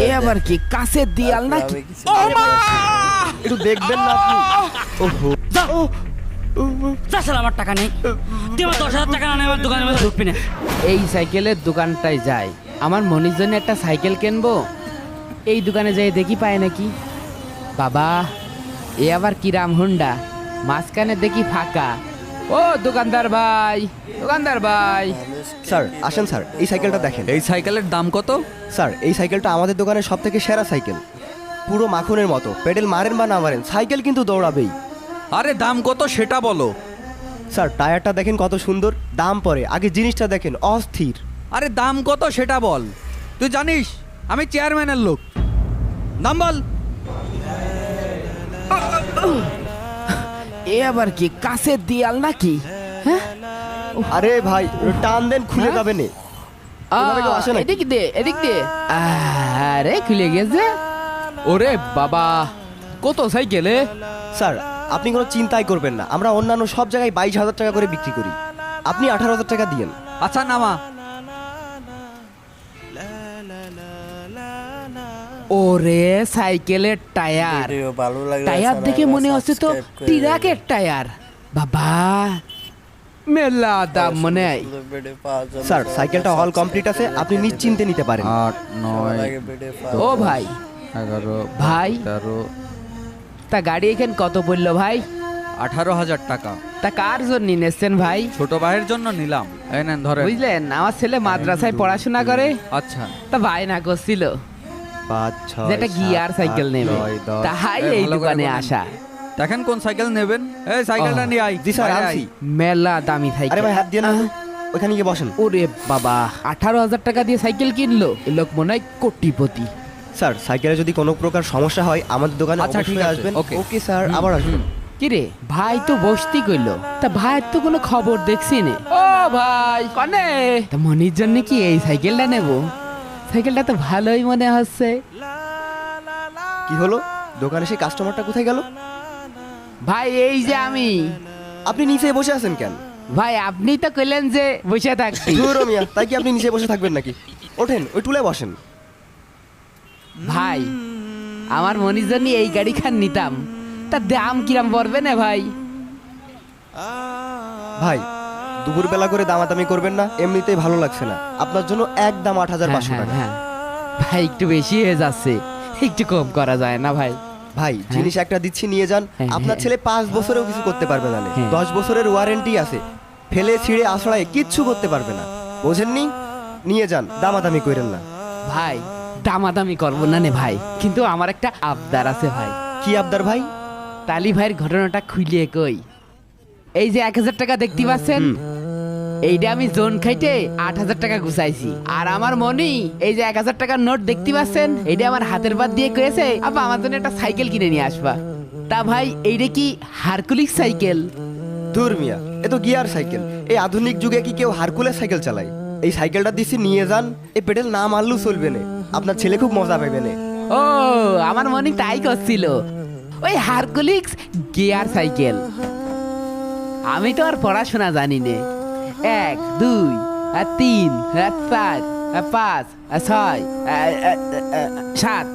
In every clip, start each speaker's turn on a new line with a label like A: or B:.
A: এ আবার কি কাছের দিয়াল নাকি?
B: একটু দেখবেন না আপনি? ওহো,
C: তাছাড়া আমার টাকা নেই, তুই আমার 10,000 টাকা না নিয়ে আমার দোকানের মধ্যে ঢুকবি না।
A: এই সাইকেলের দোকানটায় যাই, আমার মনির জন্য একটা সাইকেল কিনবো। এই দোকানে যাই দেখি পায় নাকি। বাবা, এ আবার কিরাম হুন্ডা, মাঝখানে দেখি ফাঁকা। ও দোকানদার ভাই, দোকানদার ভাই।
B: স্যার আসেন স্যার, এই সাইকেলটা দেখেন।
D: এই সাইকেলের দাম কত?
B: স্যার এই সাইকেলটা আমাদের দোকানের সব থেকে সেরা সাইকেল, পুরো মাখনের মতো। পেডেল মারেন বা না মারেন, সাইকেল কিন্তু দৌড়াবেই।
D: আরে দাম কত সেটা বলো।
B: স্যার টায়ারটা দেখেন কত সুন্দর, দাম পরে আগে জিনিসটা দেখেন, অস্থির।
D: আরে দাম কত সেটা বল। তুই জানিস আমি চেয়ারম্যানের লোক, দাম বল।
A: এ আবার কি কাছের দিয়াল নাকি? হ্যাঁ,
B: আরে ভাই টান দেন, খুলে যাবে না। ওভাবে কেউ আসে নাকি?
A: এদিক দে, এদিক দে। আরে খুলে গেছে। ওরে বাবা, কত সাইকেলে?
B: স্যার আপনি কোনো চিন্তাই করবেন না, আমরা অন্যান্য সব জায়গায় 22,000 টাকা করে বিক্রি করি, আপনি 18,000 টাকা দিয়েন।
D: আচ্ছা নামা।
A: ওরে সাইকেলের টায়ার, টায়ার দেখে মনে হচ্ছে তো ট্রাকের টায়ার। বাবা মেলা দাম মনে হয়।
B: স্যার সাইকেলটা অল কমপ্লিট আছে, আপনি নিশ্চিন্তে নিতে পারেন।
D: 8, 9,
A: ও ভাই,
D: 11,
A: ভাই
D: 13,
A: তা গাড়ি এখানে কত পড়লো ভাই?
D: 18,000 টাকা।
A: তা কার জন্য নিয়েছেন ভাই?
D: ছোট ভাইয়ের জন্য নিলাম। এই নেন ধরে।
A: বুঝলেন, আমার ছেলে মাদ্রাসায় পড়াশোনা করে,
D: আচ্ছা
A: তা ভাই না করছিল
B: 5, 6,
A: যেটা গিয়ার সাইকেল নেবে,
B: 9, 10।
A: তাই
D: এই
A: এই
D: ভালো করে
A: দোকানে
D: বলেন।
A: আসা।
D: দেখেন কোন সাইকেল নেবেন। এই সাইকেলটা
A: ও,
D: নিয়ে আই।
B: জি স্যার
D: বাইরে
B: আনছি।
D: আই।
A: মেলা দামি সাইকেল।
B: আরে ভাই হাত দিয়ে না, ওখানে গিয়ে বসেন।
A: ওরে বাবা, 18,000 টাকা দিয়ে সাইকেল কিনলো, এ লোক মনে হয় কোটিপতি।
B: স্যার সাইকেলে যদি কোনো প্রকার সমস্যা হয় আমাদের দোকানে
D: আচ্ছা, ঠিক
B: অবশ্যই
D: আছে,
B: আসবেন।
D: ওকে।
B: ওকে স্যার, আবার আসবেন।
A: কিরে ভাই তো বসতি কইলো, তা ভাইয়ের তো কোনো খবর দেখছি নে। ও ভাই কনে, তা মনির জন্য কি এই সাইকেলটা নেব? সাইকেলটা তো ভালোই মনে হচ্ছে।
B: কি হলো, দোকানে সেই কাস্টমারটা কোথায় গেল?
A: ভাই এই যে আমি।
B: আপনি নিচে বসে আছেন কেন?
A: ভাই আপনি তো কইলেন যে বসে থাকছি।
B: ধুর মিয়া, তাই কি আপনি নিচে বসে থাকবেন নাকি? ওঠেন, ওই টুলে বসেন।
A: ভাই আমার মনির জন্য এই গাড়ি খান নিতাম, তা দাম কিরাম পড়বে না ভাই?
B: ভাই দুপুর বেলা করে দামাদামি করবেন না, এমনিতেই ভালো লাগছে না। আপনার জন্য একদম 8,500 টাকা।
A: হ্যাঁ, ভাই একটু বেশি হয়ে যাচ্ছে, একটু কম করা যায় না ভাই?
B: ভাই জিনিস একটা দিচ্ছি, নিয়ে যান।
A: হ্যাঁ,
B: আপনার
A: হ্যাঁ।
B: ছেলে 5 বছরেও কিছু করতে পারবে না,
A: হ্যাঁ।
B: 10 বছরের ওয়ারেন্টি আছে, ফেলে ছিঁড়ে আছড়ায় কিচ্ছু করতে পারবে না। বোঝেননি? নিয়ে যান, দামাদামি করেন না।
A: ভাই দামাদামি করবো না নে ভাই, কিন্তু আমার একটা আবদার আছে ভাই।
B: কি আবদার ভাই?
A: তালি ভাইয়ের ঘটনাটা খুলিয়ে কই। এই যে 1,000 টাকা দেখতে পাচ্ছেন, এইটা আমি জোন খাইতে 8,000 টাকা গুছাইছি। আর আমার মনি এই যে 1,000 টাকার নোট দেখতে পাচ্ছেন, এইটা আমার হাতের বাদ দিয়ে কয়েছে আপা আমার জন্য একটা সাইকেল কিনে নিয়ে আসবা। তা ভাই এইটা কি হারকুলিস সাইকেল?
B: ধুর মিয়া, এ তো গিয়ার সাইকেল। এই আধুনিক যুগে কি কেউ হারকুলেস সাইকেল চালায়? এই সাইকেলটা দিচ্ছি, নিয়ে যান। এই পেডেল না মারলেও চলবে না, আপনার ছেলে খুব মজা পাবে না।
A: ও আমার মনি তাই করছিল, ওই হারকুলিস গিয়ার সাইকেল। আমি তো আর পড়াশোনা জানি নে। 1, 2, 3, 4, 5, 6, 7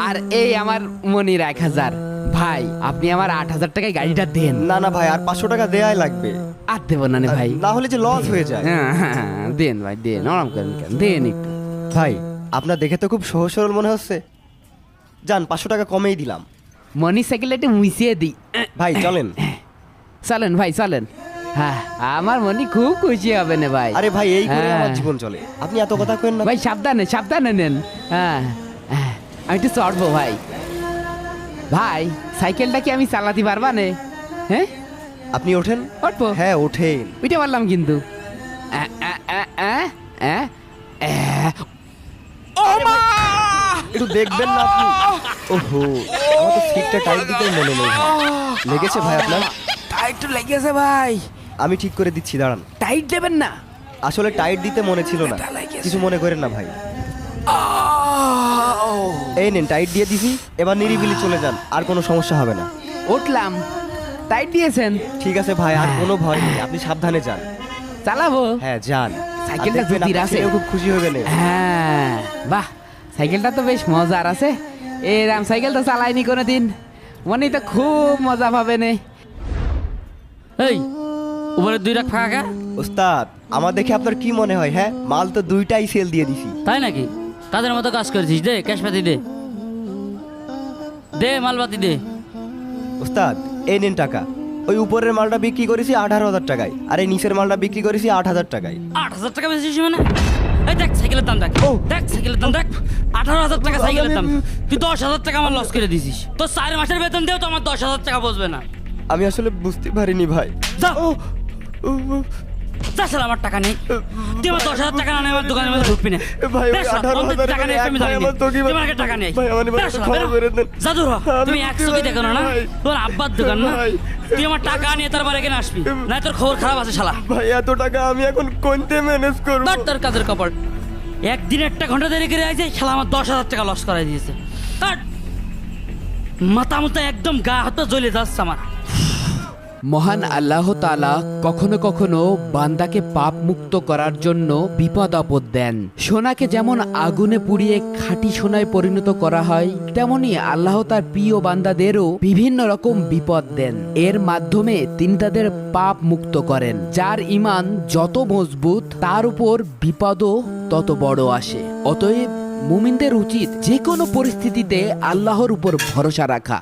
A: আর এই আমার মনির 1,000। ভাই আপনি আমার 8,000 টাকায় গাড়িটা দেন।
B: না না ভাই, আর 500 টাকা দেয়াই লাগবে।
A: আর দেবো না নে ভাই।
B: না হলে যে লস হয়ে যায়।
A: হ্যাঁ, দেন ভাই দেন, নরম করেন কেন, দেন একটু।
B: ভাই আপনার দেখে তো খুব সহজ সরল মনে হচ্ছে, যান 500 টাকা কমেই দিলাম।
A: মনি সাইকেলটা একটু মুছিয়ে দিই।
B: ভাই চলেন।
A: চলেন ভাই চলেন। হ্যাঁ আমার মনি খুব খুশি হবে না ভাই।
B: আরে ভাই এই করে
A: হ্যাঁ।
B: আমার জীবন চলে, আপনি এত কথা কেন না।
A: ভাই সাবধানে সাবধানে নেন। হ্যাঁ আমি একটু চড়বো ভাই। ভাই সাইকেলটা কি আমি চালাতে পারবা নে? হ্যাঁ
B: আপনি ওঠেন।
A: উঠবো?
B: হ্যাঁ ওঠেন।
A: উঠে পারলাম কিন্তু। ও মা!
B: একটু দেখবেন না আপনি? ওহো, আমার তো সিটটা টাইট দিতে মনে নেই ভাই। লেগেছে ভাই আপনার?
A: টাইট একটু লেগেছে ভাই।
B: আমি ঠিক করে দিচ্ছি, দাঁড়ান।
A: টাইট দেবেন না?
B: আসলে টাইট দিতে মনে ছিল না, কিছু মনে করেন না ভাই। এই নেন, টাইট দিয়ে দিছি, এবার নিরিবিলি চলে যান, আর কোনো সমস্যা হবে না।
A: উঠলাম, টাইট দিয়েছেন?
B: ঠিক আছে ভাই, আর কোনো ভয় নেই, আপনি সাবধানে যান।
A: চালাবো?
B: হ্যাঁ যান।
A: সাইকেলটা
B: আর দেখবেন
A: জুতির
B: আপনার
A: আছে।
B: ছেলেও খুব খুশি হবে না।
A: হ্যাঁ বাহ, সাইকেলটা তো বেশ মজার আছে। এরম সাইকেল তো চালাইনি কোনোদিন, মনে তো খুব মজা পাবে নে।
C: এই উপরে 2 লাখ ফাঁকা কে?
B: ওস্তাদ আমার দেখে আপনার কি মনে হয়? হ্যাঁ, মাল তো 2টাই সেল দিয়ে দিছি।
C: তাই নাকি? তাদের মতো কাজ করেছিস, দে ক্যাশ পাতি দে, দে মালপাতি দে।
B: ওস্তাদ এই নিন টাকা। ওই উপরের মালটা বিক্রি করেছি 18,000 টাকায়, আর এই নিচের মালটা বিক্রি করেছি 8,000 টাকায়।
C: 8,000 টাকা বেশি মানে? এই দেখ সাইকেলের দাম দেখ,
B: ও।
C: দেখ সাইকেলের দাম দেখ, 18,000 টাকা সাইকেলের দাম। তুই 10,000 টাকা আমার লস করে দিছিস। তোর 4 মাসের বেতন দেও তো আমার 10,000 টাকা বসবে না।
B: আমি আসলে বুঝতে পারিনি ভাই।
C: যা যা শালা, আমার টাকা নেই। তুই আমার 10,000 টাকা না নিয়ে আমার দোকানের মধ্যে ঢুকবি না।
B: ভাই, ওই
C: বেশ, শালা,
B: 18,000
C: তোর টাকা নেই, আমি জানি না।
B: আমার তো কি
C: তুই আমার কাছে টাকা নেই।
B: ভাই, আমার
C: বেশ, শালা,
B: ক্ষমা
C: বেরো।
B: করে দেন।
C: যা দূর হ।
B: আমি
C: তুমি 100 কি দেখো না?
B: ভাই।
C: তোর আব্বার দোকান না?
B: ভাই।
C: তুই আমার টাকা নিয়ে তারপর এখানে আসবি, না তোর খবর খারাপ আছে শালা।
B: ভাই এত টাকা আমি এখন কোনতে ম্যানেজ করব?
C: ধর তোর কাজের কপাল। একদিন 1 ঘন্টা দেরি করে আইছে, শালা আমার 10,000 টাকা লস করাই দিয়েছে। কাট। মাথা মুথা একদম গা হাত জ্বলে যাচ্ছে আমার।
A: মহান আল্লাহ তাআলা কখনো কখনো বান্দাকে পাপ মুক্ত করার জন্য বিপদ আপদ দেন। সোনাকে যেমন আগুনে পুড়িয়ে খাঁটি সোনায় পরিণত করা হয়, তেমনি আল্লাহ তার প্রিয় বান্দাদেরও বিভিন্ন রকম বিপদ দেন। এর মাধ্যমে তিনি তাদের পাপ মুক্ত করেন। যার ঈমান যত মজবুত তার উপর বিপদও তত বড় আসে। অতএব মুমিনদের উচিত যে কোনো পরিস্থিতিতে আল্লাহর উপর ভরসা রাখা।